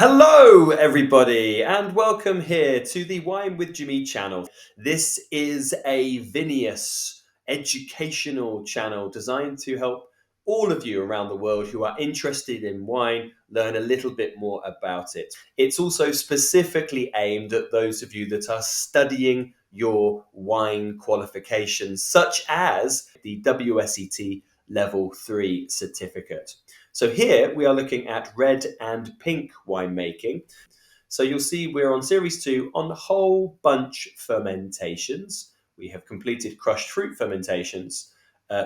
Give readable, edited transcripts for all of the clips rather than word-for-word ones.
Hello, everybody, and welcome here to the Wine with Jimmy channel. This is a Vineyard educational channel designed to help all of you around the world who are interested in wine learn a little bit more about it. It's also specifically aimed at those of you that are studying your wine qualifications, such as the WSET Level 3 certificate. So here we are looking at red and pink winemaking. So you'll see we're on series 2 on whole bunch fermentations. We have completed crushed fruit fermentations.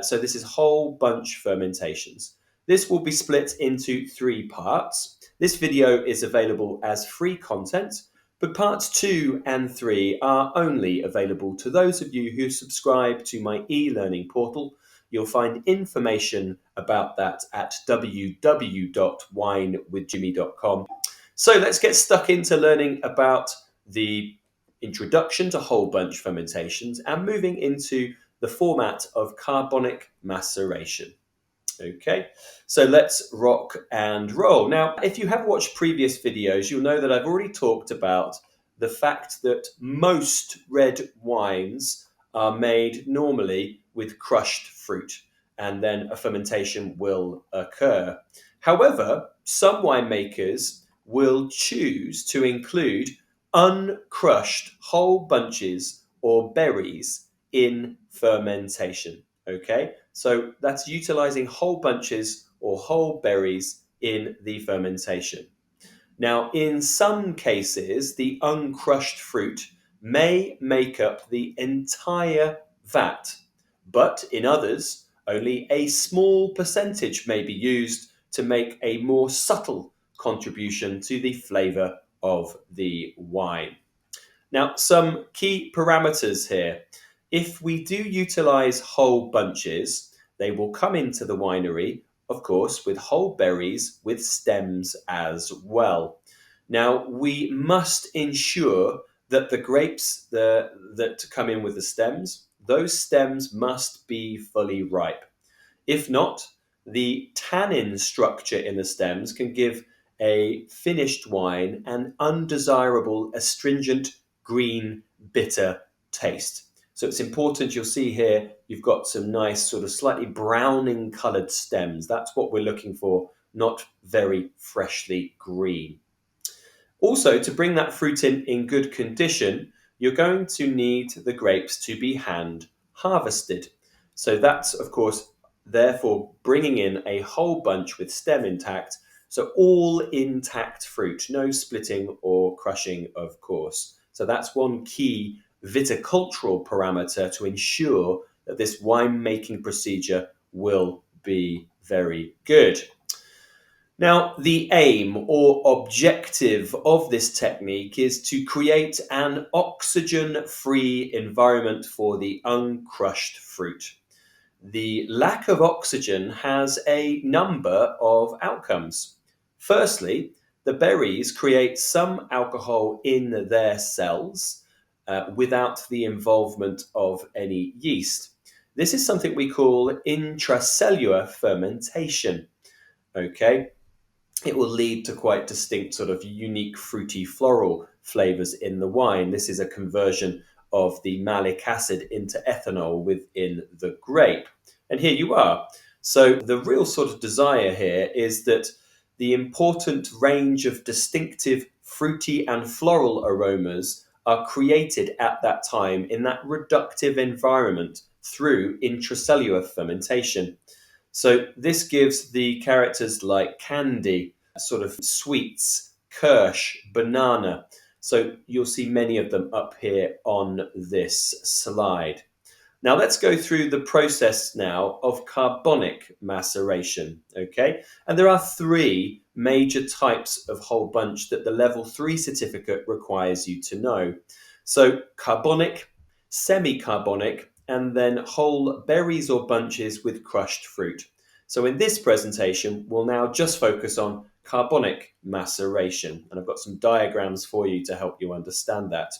So this is whole bunch fermentations. This will be split into 3 parts. This video is available as free content, but parts 2 and 3 are only available to those of you who subscribe to my e-learning portal. You'll find information about that at www.winewithjimmy.com. So let's get stuck into learning about the introduction to whole bunch fermentations and moving into the format of carbonic maceration. Okay, so let's rock and roll. Now, if you have watched previous videos, you'll know that I've already talked about the fact that most red wines are made normally with crushed fruit, and then a fermentation will occur. However, some winemakers will choose to include uncrushed whole bunches or berries in fermentation. Okay, so that's utilizing whole bunches or whole berries in the fermentation. Now, in some cases, the uncrushed fruit may make up the entire vat, but in others, only a small percentage may be used to make a more subtle contribution to the flavor of the wine. Now, some key parameters here. If we do utilize whole bunches, they will come into the winery, of course, with whole berries with stems as well. Now, we must ensure that the grapes that come in with the stems, those stems must be fully ripe. If not, the tannin structure in the stems can give a finished wine an undesirable astringent green bitter taste. So it's important, you'll see here, you've got some nice sort of slightly browning coloured stems. That's what we're looking for, not very freshly green. Also, to bring that fruit in good condition, you're going to need the grapes to be hand harvested. So that's, of course, therefore bringing in a whole bunch with stem intact. So all intact fruit, no splitting or crushing, of course. So that's one key viticultural parameter to ensure that this winemaking procedure will be very good. Now, the aim or objective of this technique is to create an oxygen-free environment for the uncrushed fruit. The lack of oxygen has a number of outcomes. Firstly, the berries create some alcohol in their cells without the involvement of any yeast. This is something we call intracellular fermentation. Okay, it will lead to quite distinct sort of unique fruity floral flavors in the wine. This is a conversion of the malic acid into ethanol within the grape. And here you are. So the real sort of desire here is that the important range of distinctive fruity and floral aromas are created at that time in that reductive environment through intracellular fermentation. So this gives the characters like candy, sort of sweets, kirsch, banana. So you'll see many of them up here on this slide. Now let's go through the process now of carbonic maceration, okay? And there are 3 major types of whole bunch that the level 3 certificate requires you to know. So carbonic, semi-carbonic, and then whole berries or bunches with crushed fruit. So in this presentation, we'll now just focus on carbonic maceration. And I've got some diagrams for you to help you understand that.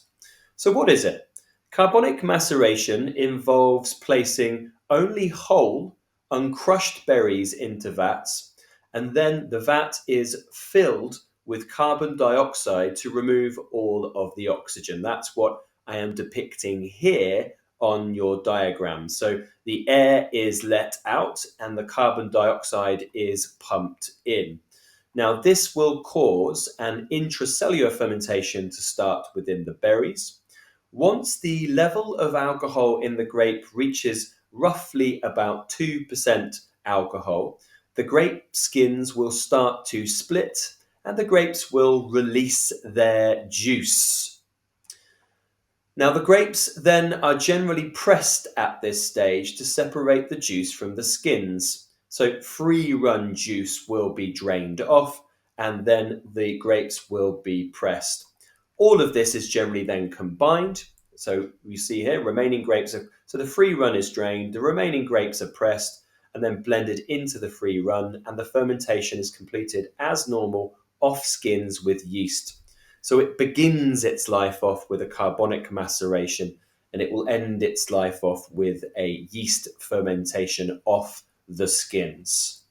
So what is it? Carbonic maceration involves placing only whole, uncrushed berries into vats, and then the vat is filled with carbon dioxide to remove all of the oxygen. That's what I am depicting here on your diagram. So the air is let out and the carbon dioxide is pumped in. Now, this will cause an intracellular fermentation to start within the berries. Once the level of alcohol in the grape reaches roughly about 2% alcohol, the grape skins will start to split and the grapes will release their juice. Now, the grapes then are generally pressed at this stage to separate the juice from the skins. So free run juice will be drained off and then the grapes will be pressed. All of this is generally then combined. So you see here, remaining grapes so the free run is drained, the remaining grapes are pressed and then blended into the free run, and the fermentation is completed as normal off skins with yeast. So it begins its life off with a carbonic maceration and it will end its life off with a yeast fermentation off the skins.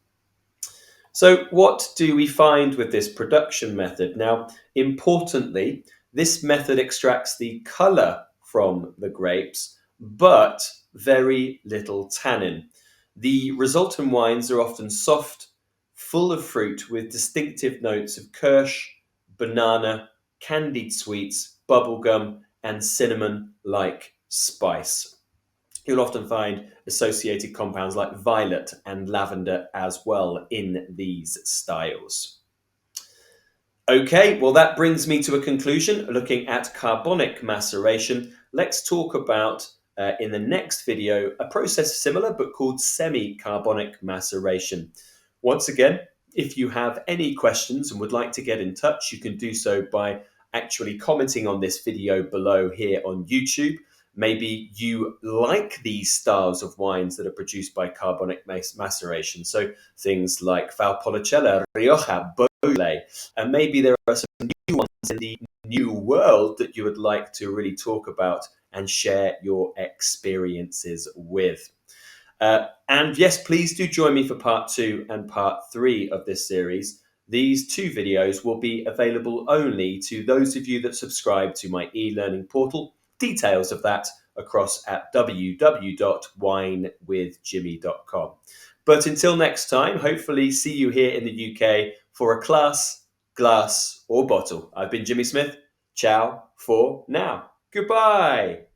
So what do we find with this production method? Now, importantly, this method extracts the colour from the grapes, but very little tannin. The resultant wines are often soft, full of fruit with distinctive notes of kirsch, banana, candied sweets, bubblegum, and cinnamon-like spice. You'll often find associated compounds like violet and lavender as well in these styles. Okay, well that brings me to a conclusion looking at carbonic maceration. Let's talk about, in the next video, a process similar but called semi-carbonic maceration. Once again, if you have any questions and would like to get in touch, you can do so by actually commenting on this video below here on YouTube. Maybe you like these styles of wines that are produced by carbonic maceration. So things like Valpolicella, Rioja, Beaujolais, and maybe there are some new ones in the new world that you would like to really talk about and share your experiences with. And yes, please do join me for part 2 and part 3 of this series. These 2 videos will be available only to those of you that subscribe to my e-learning portal. Details of that across at www.winewithjimmy.com. But until next time, hopefully see you here in the UK for a class, glass or bottle. I've been Jimmy Smith. Ciao for now. Goodbye.